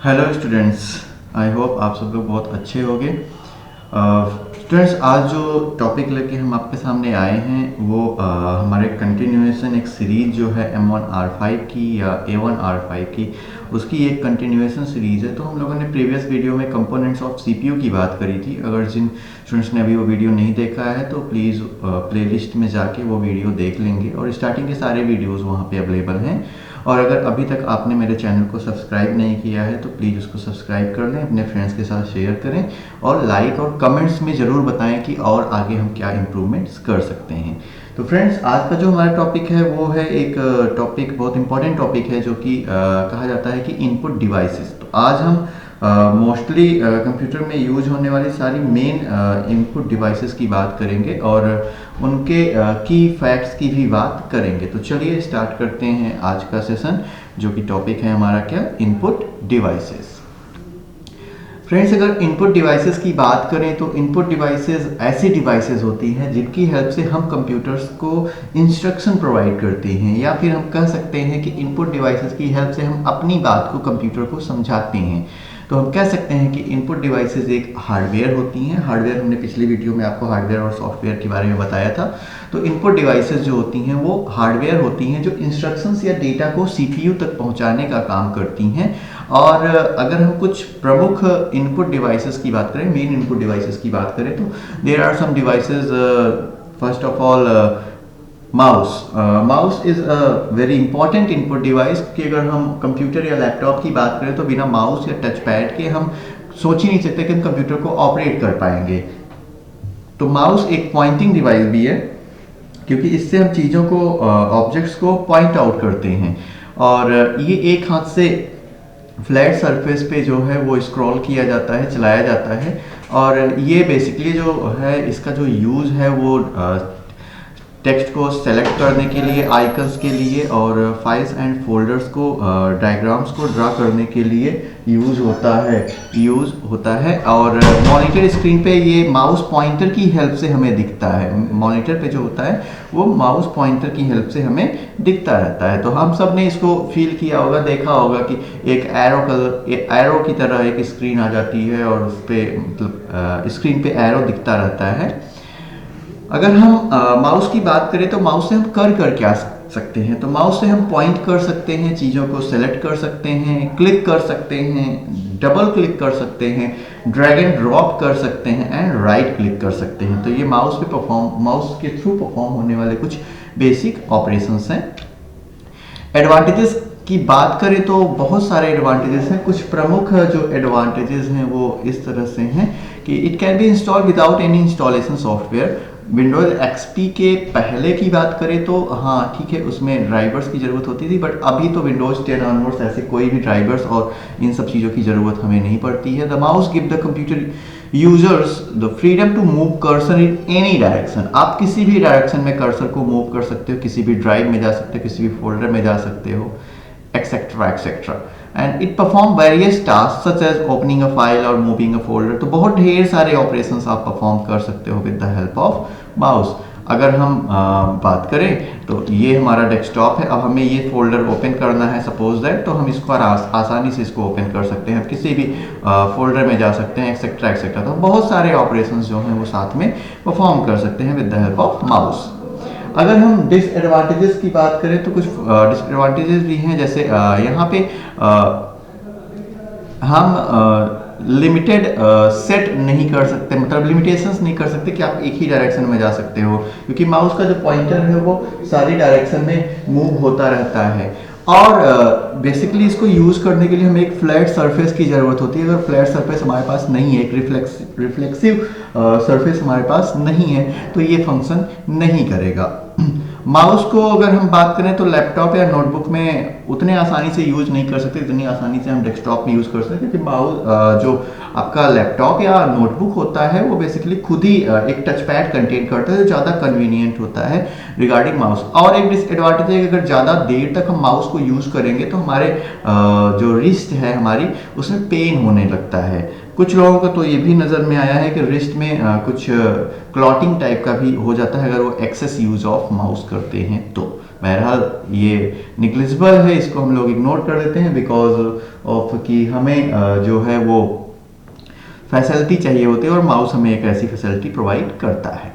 Hello students, I hope आप सब लोग बहुत अच्छे होंगे। स्टूडेंट्स, आज जो टॉपिक लेके हम आपके सामने आए हैं वो हमारे कंटिन्यूएशन एक सीरीज़ जो है M1R5 की या A1R5 की, उसकी एक कंटिन्यूएशन सीरीज़ है। तो हम लोगों ने प्रीवियस वीडियो में कंपोनेंट्स ऑफ CPU की बात करी थी। अगर जिन स्टूडेंट्स ने अभी वो वीडियो नहीं देखा है तो प्लीज़ प्लेलिस्ट में जाके वो वीडियो देख लेंगे, और स्टार्टिंग के सारे वीडियोज़ वहाँ पर अवेलेबल हैं। और अगर अभी तक आपने मेरे चैनल को सब्सक्राइब नहीं किया है तो प्लीज़ उसको सब्सक्राइब कर लें, अपने फ्रेंड्स के साथ शेयर करें, और लाइक और कमेंट्स में ज़रूर बताएं कि और आगे हम क्या इम्प्रूवमेंट्स कर सकते हैं। तो फ्रेंड्स, आज का जो हमारा टॉपिक है वो है एक टॉपिक, बहुत इंपॉर्टेंट टॉपिक है, जो कि कहा जाता है कि इनपुट डिवाइसेस। तो आज हम मोस्टली कंप्यूटर में यूज होने वाली सारी मेन इनपुट डिवाइसेस की बात करेंगे और उनके की फैक्ट्स की भी बात करेंगे। तो चलिए स्टार्ट करते हैं आज का सेशन, जो कि टॉपिक है हमारा क्या, इनपुट डिवाइसेस। फ्रेंड्स, अगर इनपुट डिवाइसेस की बात करें तो इनपुट डिवाइसेस ऐसी डिवाइसेस होती हैं जिनकी हेल्प से हम कंप्यूटर्स को इंस्ट्रक्शन प्रोवाइड करते हैं, या फिर हम कह सकते हैं कि इनपुट डिवाइसेस की हेल्प से हम अपनी बात को कंप्यूटर को समझाते हैं। तो हम कह सकते हैं कि इनपुट डिवाइसेस एक हार्डवेयर होती हैं। हार्डवेयर, हमने पिछली वीडियो में आपको हार्डवेयर और सॉफ्टवेयर के बारे में बताया था। तो इनपुट डिवाइसेस जो होती हैं वो हार्डवेयर होती हैं जो इंस्ट्रक्शंस या डेटा को CPU तक पहुंचाने का काम करती हैं। और अगर हम कुछ प्रमुख इनपुट डिवाइसेस की बात करें, मेन इनपुट डिवाइसेस की बात करें, तो there are some devices. First of all, mouse is a very important input device, क्योंकि अगर हम कंप्यूटर या लैपटॉप की बात करें तो बिना माउस या टच पैड के हम सोच ही नहीं सकते कि हम कंप्यूटर को ऑपरेट कर पाएंगे। तो माउस एक पॉइंटिंग डिवाइस भी है, क्योंकि इससे हम चीज़ों को, ऑब्जेक्ट्स को पॉइंट आउट करते हैं। और ये एक हाथ से फ्लैट सरफेस पे जो है वो स्क्रॉल किया जाता है, चलाया जाता है। और ये बेसिकली जो है, इसका जो यूज़ है वो टेक्स्ट को सेलेक्ट करने के लिए, आइकन्स के लिए, और फाइल्स एंड फोल्डर्स को, डायग्राम्स को ड्रा करने के लिए यूज़ होता है। और मॉनिटर स्क्रीन पे ये माउस पॉइंटर की हेल्प से हमें दिखता है। मॉनिटर पे जो होता है वो माउस पॉइंटर की हेल्प से हमें दिखता रहता है। तो हम सब ने इसको फील किया होगा, देखा होगा कि एक एरो की तरह एक स्क्रीन आ जाती है और उस पर मतलब स्क्रीन पे एरो दिखता रहता है। अगर हम माउस की बात करें तो माउस से हम कर क्या सकते हैं। तो माउस से हम पॉइंट कर सकते हैं, चीज़ों को सेलेक्ट कर सकते हैं, क्लिक कर सकते हैं, डबल क्लिक कर सकते हैं, ड्रैग एंड ड्रॉप कर सकते हैं, एंड राइट क्लिक कर सकते हैं। तो ये माउस के थ्रू परफॉर्म होने वाले कुछ बेसिक ऑपरेशंस हैं। एडवांटेजेस की बात करें तो बहुत सारे एडवांटेजेस हैं। कुछ प्रमुख जो एडवांटेजेस हैं वो इस तरह से हैं कि it can be install without any installation software. Windows XP के पहले की बात करें तो हाँ ठीक है, उसमें ड्राइवर्स की ज़रूरत होती थी, बट अभी तो विंडोज 10 ऑनवर्ड्स ऐसे कोई भी ड्राइवर्स और इन सब चीज़ों की ज़रूरत हमें नहीं पड़ती है। The mouse give the computer users the freedom to move cursor in any direction. आप किसी भी डायरेक्शन में कर्सर को मूव कर सकते हो, किसी भी ड्राइव में जा सकते हो, किसी भी फोल्डर में जा सकते हो, etcetera etcetera. And it perform various task such as opening a file और मूविंग अ फोल्डर। तो बहुत ढेर सारे ऑपरेशंस आप परफॉर्म कर सकते हो with the help of mouse. अगर हम बात करें तो ये हमारा डेस्कटॉप है। अब हमें ये फोल्डर ओपन करना है, सपोज दैट, तो हम इसको आसानी से इसको ओपन कर सकते हैं, किसी भी फोल्डर में जा सकते हैं, एक्सेट्रा एक्सेट्रा। तो बहुत सारे ऑपरेशंस जो हैं वो साथ में परफॉर्म कर सकते हैं with the help of mouse. अगर हम डिसएडवांटेजेस की बात करें तो कुछ डिसएडवांटेजेस भी हैं, जैसे यहाँ पे हम लिमिटेड सेट नहीं कर सकते, मतलब लिमिटेशंस नहीं कर सकते कि आप एक ही डायरेक्शन में जा सकते हो, क्योंकि माउस का जो पॉइंटर है वो सारी डायरेक्शन में मूव होता रहता है। और बेसिकली इसको यूज़ करने के लिए हमें एक फ्लैट सरफेस की ज़रूरत होती है। अगर फ्लैट सरफेस हमारे पास नहीं है, एक रिफ्लेक्सिव सरफेस हमारे पास नहीं है, तो ये फंक्शन नहीं करेगा। माउस को अगर हम बात करें तो लैपटॉप या नोटबुक में उतने आसानी से यूज नहीं कर सकते जितनी आसानी से हम डेस्कटॉप में यूज कर सकते हैं, क्योंकि माउस जो आपका लैपटॉप या नोटबुक होता है वो बेसिकली खुद ही एक टच पैड कंटेन करता है, जो ज़्यादा कन्वीनियंट होता है रिगार्डिंग माउस। और एक डिसएडवांटेज है कि अगर ज़्यादा देर तक हम माउस को यूज़ करेंगे तो हमारे जो रिस्ट है हमारी, उसमें पेन होने लगता है। कुछ लोगों को तो ये भी नज़र में आया है कि रिस्ट में कुछ क्लॉटिंग टाइप का भी हो जाता है अगर वो एक्सेस यूज ऑफ माउस करते हैं तो। बहरहाल ये निग्लिजिबल है, इसको हम लोग इग्नोर कर देते हैं बिकॉज ऑफ कि हमें जो है वो फैसिलिटी चाहिए होती है और माउस हमें एक ऐसी फैसिलिटी प्रोवाइड करता है।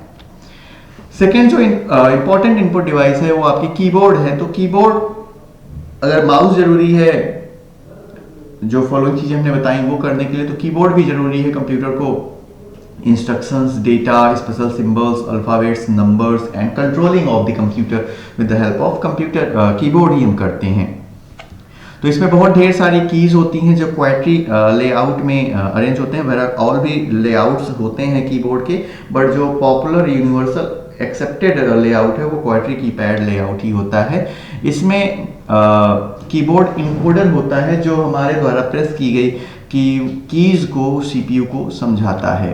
सेकेंड जो इंपॉर्टेंट इनपुट डिवाइस है वो आपकी कीबोर्ड है। तो कीबोर्ड, अगर माउस जरूरी है जो फॉलोइंग चीजें हमने बताई वो करने के लिए, तो कीबोर्ड भी जरूरी है कंप्यूटर को instructions, data, special symbols, alphabets, numbers and controlling of the computer with the help of computer keyboard ही हम करते हैं। तो इसमें बहुत ढेर सारी कीज होती हैं जो क्वाड्री लेआउट में अरेंज होते हैं। और भी लेआउट्स होते हैं कीबोर्ड के, बट जो पॉपुलर यूनिवर्सल एक्सेप्टेड लेआउट है वो क्वाड्री कीपैड लेआउट ही होता है। इसमें कीबोर्ड इनकोडर होता है जो हमारे द्वारा प्रेस की गई कीज को सीपीयू को समझाता है।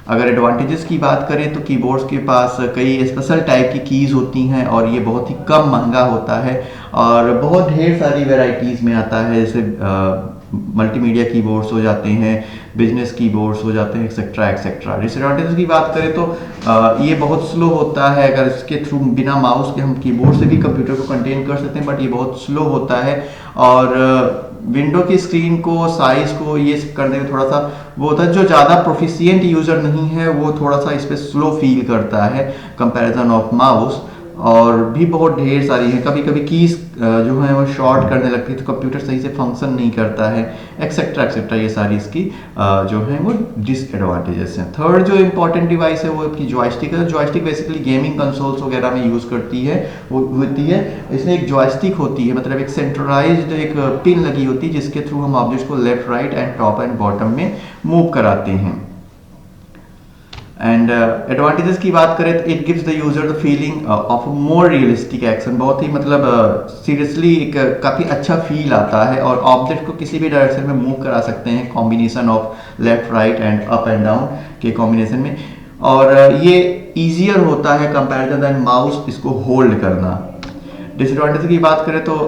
अगर एडवांटेजेस की बात करें तो कीबोर्ड्स के पास कई स्पेशल टाइप की कीज होती हैं और ये बहुत ही कम महंगा होता है और बहुत ढेर सारी वैरायटीज में आता है, जैसे मल्टीमीडिया कीबोर्ड्स हो जाते हैं, बिजनेस कीबोर्ड्स हो जाते हैं, एक्सेट्रा एक्सेट्रा। डिसएडवांटेजेस की बात करें तो ये बहुत स्लो होता है। अगर इसके थ्रू बिना माउस के हम कीबोर्ड से भी कंप्यूटर को कंटेन कर सकते हैं, बट ये बहुत स्लो होता है और विंडो की स्क्रीन को, साइज को ये करने में थोड़ा सा वो होता है। जो ज़्यादा प्रोफिशिएंट यूज़र नहीं है वो थोड़ा सा इस पर स्लो फील करता है कंपैरिजन ऑफ माउस। और भी बहुत ढेर सारी हैं, कभी कभी कीज जो है वो शॉर्ट करने लगती है तो कंप्यूटर सही से फंक्शन नहीं करता है, एक्सेट्रा एक्सेट्रा। ये सारी इसकी जो है वो डिसएडवांटेजेस हैं। थर्ड जो इंपॉर्टेंट डिवाइस है वो आपकी जॉयस्टिक है। जॉयस्टिक बेसिकली गेमिंग कंसोल्स वगैरह में यूज़ करती है वो होती है। इसमें एक जॉयस्टिक होती है, मतलब एक सेंट्रलाइज्ड एक पिन लगी होती है जिसके थ्रू हम ऑब्जेक्ट को left, right and top and bottom में मूव कराते हैं। एंड एडवांटेजेस की बात करें तो it gives the user the feeling of more realistic action. बहुत ही मतलब सीरियसली एक काफ़ी अच्छा फील आता है और ऑब्जेक्ट को किसी भी डायरेक्शन में मूव करा सकते हैं combination of left, right and up and down के कॉम्बिनेशन में। और ये ईजियर होता है कंपैरिजन दैन माउस इसको होल्ड करना। डिसएडवांटेज की बात करें तो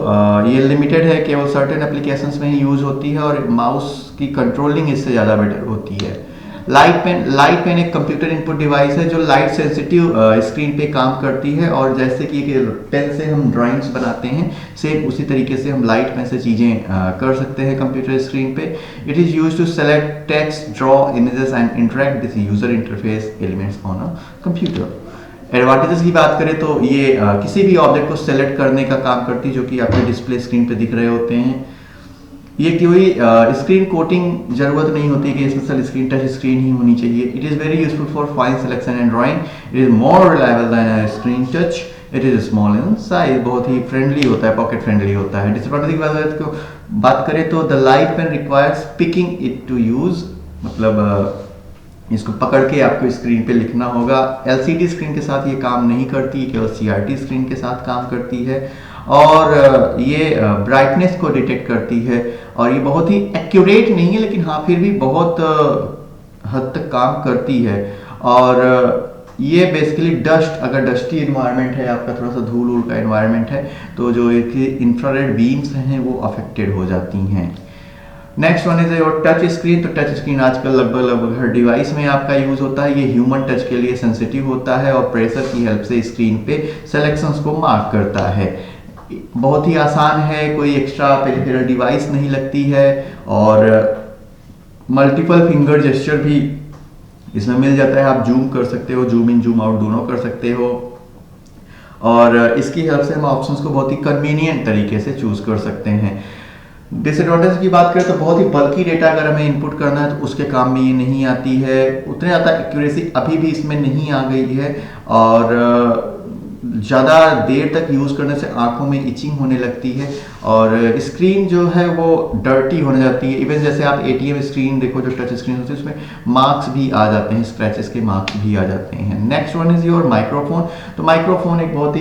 ये लिमिटेड है, केवल सर्टेन एप्लीकेशंस में ही यूज़ होती है और माउस की कंट्रोलिंग इससे ज़्यादा बेटर होती है। लाइट पेन एक कंप्यूटर इनपुट डिवाइस है जो लाइट सेंसिटिव स्क्रीन पे काम करती है और जैसे कि पेन से हम ड्राइंग्स बनाते हैं, सेम उसी तरीके से हम लाइट पेन से चीज़ें कर सकते हैं कंप्यूटर स्क्रीन पे। It is use to select text, draw images and interact with user interface elements on a computer. Advantages की बात करें तो ये किसी भी ऑब्जेक्ट को सेलेक्ट करने का काम करती है जो कि आपके डिस्प्ले स्क्रीन पे दिख रहे होते हैं। ये कोई स्क्रीन कोटिंग जरूरत नहीं होती कि स्पेशल स्क्रीन टच स्क्रीन ही होनी चाहिए। It is very useful for fine selection and drawing. It is more reliable then a screen touch. It is small in size, बहुत ही फ्रेंडली होता है, पॉकेट फ्रेंडली होता है। डिसएडवांटेज की बात करें तो the light pen requires picking it to use, मतलब इसको पकड़ के आपको स्क्रीन पे लिखना होगा। एलसीडी स्क्रीन के साथ ये काम नहीं करती, केवल सीआरटी स्क्रीन के साथ काम करती है और ये ब्राइटनेस को डिटेक्ट करती है और ये बहुत ही एक्यूरेट नहीं है, लेकिन हाँ फिर भी बहुत हद तक काम करती है। और ये बेसिकली डस्ट, अगर डस्टी इन्वायरमेंट है आपका, थोड़ा सा धूल वूल का इन्वायरमेंट है, तो जो एक इंफ्रारेड बीम्स हैं वो अफेक्टेड हो जाती हैं। Next one is your touch screen. तो टच स्क्रीन आजकल लगभग हर डिवाइस में आपका यूज होता है। ये ह्यूमन टच के लिए सेंसिटिव होता है और प्रेशर की हेल्प से स्क्रीन पे सिलेक्शंस को मार्क करता है। बहुत ही आसान है, कोई एक्स्ट्रा पेरिफेरल डिवाइस नहीं लगती है और मल्टीपल फिंगर जेस्चर भी इसमें मिल जाता है। आप जूम कर सकते हो, जूम इन जूम आउट दोनों कर सकते हो और इसकी हेल्प से हम ऑप्शंस को बहुत ही कन्वीनियंट तरीके से चूज कर सकते हैं। डिसएडवांटेज की बात करें तो बहुत ही बल्कि डेटा अगर हमें इनपुट करना है तो उसके काम में ये नहीं आती है। उतने ज़्यादा एक्यूरेसी अभी भी इसमें नहीं आ गई है और ज़्यादा देर तक यूज़ करने से आंखों में इचिंग होने लगती है और स्क्रीन जो है वो डर्टी होने जाती है। इवन जैसे आप एटीएम स्क्रीन देखो जो टच स्क्रीन होती है उसमें मार्क्स भी आ जाते हैं, स्क्रैचेस के मार्क्स भी आ जाते हैं। Next one is your microphone. तो माइक्रोफोन एक बहुत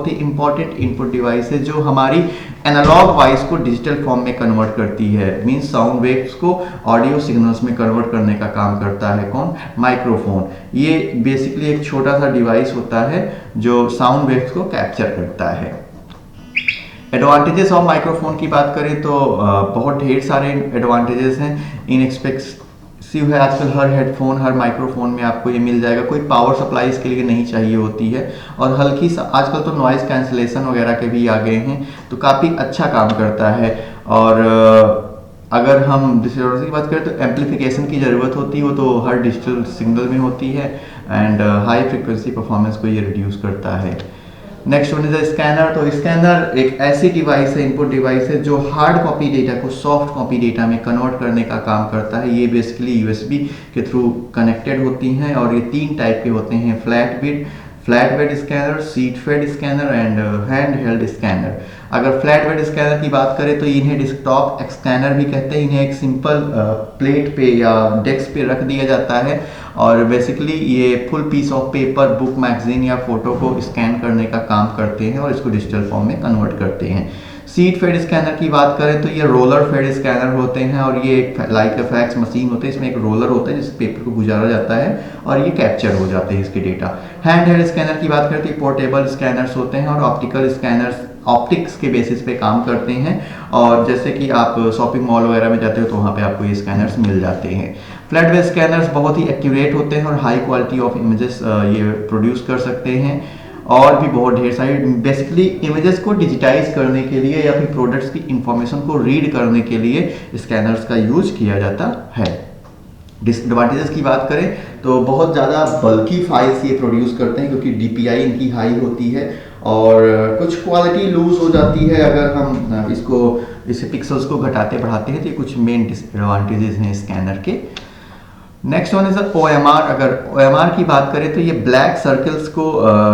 ही इंपॉर्टेंट इनपुट डिवाइस है जो हमारी एनालॉग वॉइस को डिजिटल फॉर्म में कन्वर्ट करती है। मींस साउंड वेव्स को ऑडियो सिग्नल्स में कन्वर्ट करने का काम करता है कौन? माइक्रोफोन। ये बेसिकली एक छोटा सा डिवाइस होता है जो साउंड वेव्स को कैप्चर करता है। एडवांटेजेस ऑफ माइक्रोफोन की बात करें तो बहुत ढेर सारे एडवांटेजेस हैं। इन सी है आजकल हर हेडफोन हर माइक्रोफोन में आपको ये मिल जाएगा, कोई पावर सप्लाई इसके लिए नहीं चाहिए होती है। और हल्की सा आजकल तो नॉइज़ कैंसिलेशन वगैरह के भी आ गए हैं, तो काफ़ी अच्छा काम करता है। और अगर हम डिसऑर्डर की बात करें तो एम्पलीफिकेशन की ज़रूरत होती है, वो तो हर डिजिटल सिग्नल में होती है। एंड हाई फ्रिक्वेंसी परफॉर्मेंस को ये रिड्यूस करता है। Next one is scanner. तो स्कैनर एक ऐसी डिवाइस है, इनपुट डिवाइस है, जो हार्ड कॉपी डेटा को सॉफ्ट कॉपी डेटा में कन्वर्ट करने का काम करता है। ये बेसिकली यूएसबी के थ्रू कनेक्टेड होती हैं और ये 3 टाइप के होते हैं, flat bed scanner, sheet fed scanner and hand held scanner. अगर फ्लैट बेड स्कैनर की बात करें तो इन्हें डेस्कटॉप स्कैनर भी कहते हैं। इन्हें एक सिंपल प्लेट पे या डेस्क पे रख दिया जाता है और बेसिकली ये full piece of paper, book, magazine या फोटो को स्कैन करने का काम करते हैं और इसको डिजिटल फॉर्म में कन्वर्ट करते हैं। सीट फेड स्कैनर की बात करें तो ये रोलर फेड स्कैनर होते हैं और ये लाइक फैक्स मशीन होते हैं, इसमें एक रोलर होता है जिस पेपर को गुजारा जाता है और ये कैप्चर हो जाते हैं इसके डेटा। हैंड हेल्ड स्कैनर की बात करते हैं, पोर्टेबल स्कैनर्स होते हैं और ऑप्टिकल स्कैनर्स ऑप्टिक्स के बेसिस पे काम करते हैं। और जैसे कि आप शॉपिंग मॉल वगैरह में जाते हो तो वहाँ पे आपको ये स्कैनर्स मिल जाते हैं। फ्लैट बेड स्कैनर्स बहुत ही एक्यूरेट होते हैं और हाई क्वालिटी ऑफ इमेजेस ये प्रोड्यूस कर सकते हैं। और भी बहुत ढेर सारी बेसिकली इमेजेस को डिजिटाइज करने के लिए या फिर प्रोडक्ट्स की इंफॉर्मेशन को रीड करने के लिए स्कैनर्स का यूज किया जाता है। डिसएडवांटेजेस की बात करें तो बहुत ज़्यादा बल्की फाइल्स ये प्रोड्यूस करते हैं क्योंकि डीपीआई इनकी हाई होती है और कुछ क्वालिटी लूज हो जाती है अगर हम इसे पिक्सल्स को घटाते बढ़ाते हैं। तो ये कुछ मेन डिसएडवांटेजेस हैं स्कैनर के। Next one is OMR। अगर OMR की बात करें तो ये ब्लैक सर्कल्स को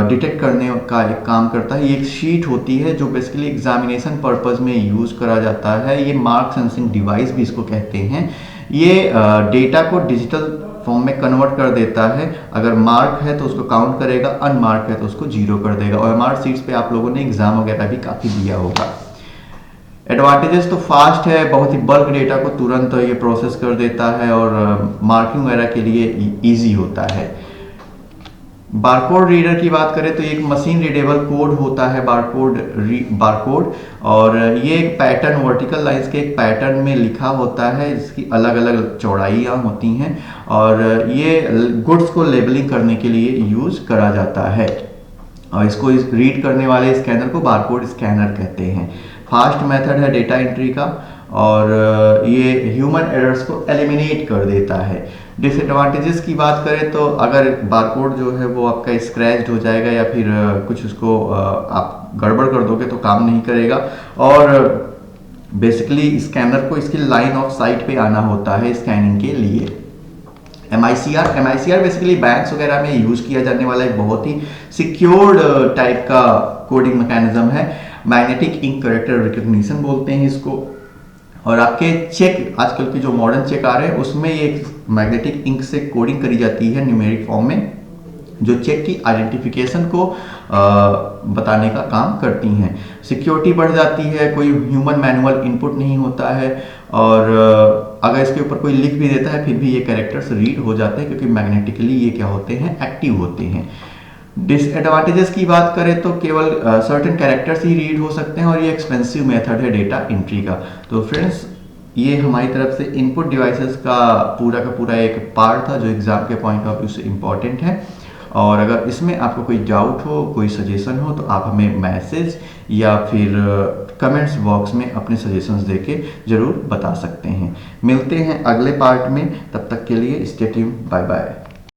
डिटेक्ट करने का एक काम करता है। ये एक शीट होती है जो बेसिकली एग्जामिनेशन पर्पस में यूज करा जाता है। ये मार्क सेंसिंग डिवाइस भी इसको कहते हैं। ये डेटा को डिजिटल फॉर्म में कन्वर्ट कर देता है। अगर मार्क है तो उसको काउंट करेगा, अनमार्क है तो उसको 0 कर देगा। OMR शीट्स पे आप लोगों ने एग्जाम वगैरह भी काफ़ी दिया होगा। एडवांटेजेस तो फास्ट है, बहुत ही बल्क डेटा को तुरंत ये प्रोसेस कर देता है और मार्किंग वगैरह के लिए इजी होता है। बारकोड रीडर की बात करें तो एक मशीन रीडेबल कोड होता है बारकोड और ये एक पैटर्न वर्टिकल लाइंस के एक पैटर्न में लिखा होता है जिसकी अलग अलग चौड़ाइयाँ होती हैं और ये गुड्स को लेबलिंग करने के लिए यूज करा जाता है और इसको रीड करने वाले स्कैनर को बारकोड स्कैनर कहते हैं। फास्ट मेथड है डेटा एंट्री का और ये ह्यूमन एरर्स को एलिमिनेट कर देता है। डिसएडवांटेजेस की बात करें तो अगर बारकोड जो है वो आपका स्क्रैच्ड हो जाएगा या फिर कुछ उसको आप गड़बड़ कर दोगे तो काम नहीं करेगा और बेसिकली स्कैनर को इसकी लाइन ऑफ साइट पे आना होता है स्कैनिंग के लिए। MICR बेसिकली बैंक्स वगैरह में यूज किया जाने वाला एक बहुत ही सिक्योर्ड टाइप का कोडिंग मैकेनिज्म है। मैग्नेटिक इंक कैरेक्टर रिकग्निशन बोलते हैं इसको और आपके चेक आजकल के जो मॉडर्न चेक आ रहे हैं उसमें ये मैग्नेटिक इंक से कोडिंग करी जाती है न्यूमेरिक फॉर्म में जो चेक की आइडेंटिफिकेशन को बताने का काम करती हैं। सिक्योरिटी बढ़ जाती है, कोई ह्यूमन मैनुअल इनपुट नहीं होता है और अगर इसके ऊपर कोई लिख भी देता है फिर भी ये कैरेक्टर्स रीड हो जाते हैं क्योंकि मैग्नेटिकली ये क्या होते हैं, एक्टिव होते हैं। डिसएडवांटेजेस की बात करें तो केवल सर्टेन कैरेक्टर्स ही रीड हो सकते हैं और ये एक्सपेंसिव मेथड है डेटा एंट्री का। तो फ्रेंड्स ये हमारी तरफ से इनपुट डिवाइसेस का पूरा एक पार्ट था जो एग्जाम के पॉइंट ऑफ व्यू से इम्पॉर्टेंट है और अगर इसमें आपको कोई डाउट हो, कोई सजेशन हो तो आप हमें मैसेज या फिर कमेंट्स बॉक्स में अपने सजेशंस देके ज़रूर बता सकते हैं। मिलते हैं अगले पार्ट में, तब तक के लिए स्टे ट्यून्ड, बाय बाय।